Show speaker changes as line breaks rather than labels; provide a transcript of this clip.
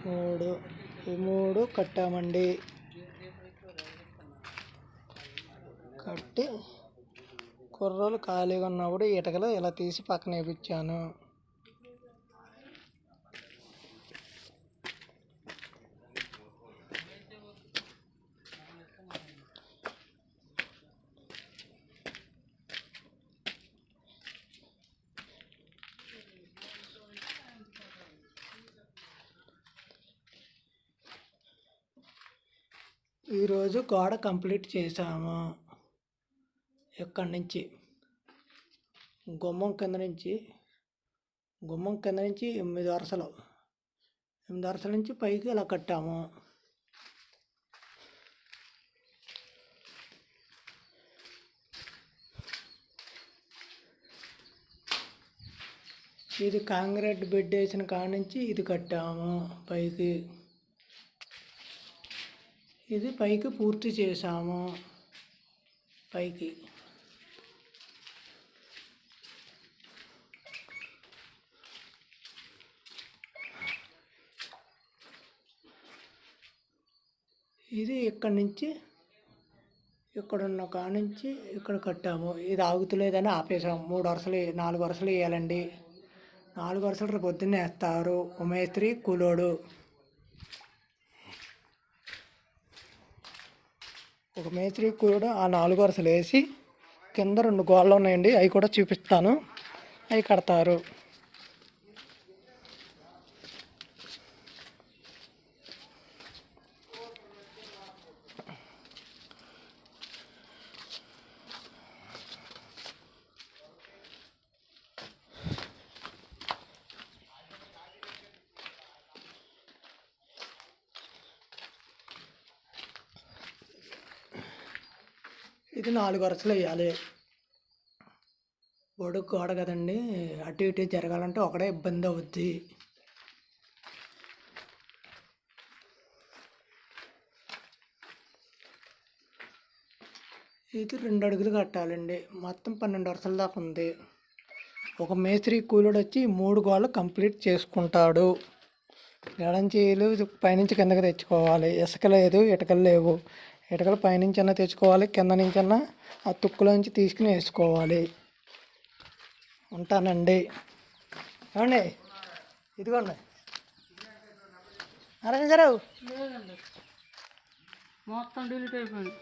3 ఈ 3 కట్టామండి. కట్టి కుర్రోలు ఖాళీగా ఉన్నప్పుడు ఇటుకలు ఇలా తీసి పక్కన వేయించాను. ఈరోజు గోడ కంప్లీట్ చేసాము. ఇక్కడి నుంచి గుమ్మం కింద నుంచి 8 వరుసలు నుంచి పైకి ఇలా కట్టాము. ఇది కాంక్రీట్ బెడ్ వేసిన కాడ నుంచి ఇది కట్టాము పైకి. ఇది పైకి పూర్తి చేసాము. పైకి ఇది ఇక్కడి నుంచి ఇక్కడున్న కాడ నుంచి ఇక్కడ కట్టాము. ఇది ఆగుతలేదని ఆపేసాము. 3 వరుసలు 4 వరుసలు వేయాలండి. 4 వరుసలు రేపు పొద్దున్నే వేస్తారు మేస్త్రి కూలోడు. ఒక మేస్త్రి కూడా ఆ 4 వరుసలు వేసి కింద 2 గోడలు ఉన్నాయండి, అవి కూడా చూపిస్తాను. అవి కడతారు. ఇది 4 వరుసలు వేయాలి. పొడుగు గోడ కదండి, అటు ఇటు జరగాలంటే ఒకటే ఇబ్బంది అవుద్ది. ఇది 2 అడుగులు కట్టాలండి. మొత్తం 12 వరుసల దాకా ఉంది. ఒక మేస్త్రి కూలోడు వచ్చి 3 గోడలు కంప్లీట్ చేసుకుంటాడు. ఎడంచీలు పైనుంచి కిందకి తెచ్చుకోవాలి. ఇసుక లేదు, ఇటుకలు లేవు. ఇటుకలు పైనుంచి అన్నా తెచ్చుకోవాలి, కింద నుంచి అన్నా ఆ తుక్కులోంచి తీసుకుని వేసుకోవాలి. ఉంటానండి. ఏమండి, ఇదిగోండి. నారాయణ గారు
మొత్తం డిలీట్ అయిపోయింది.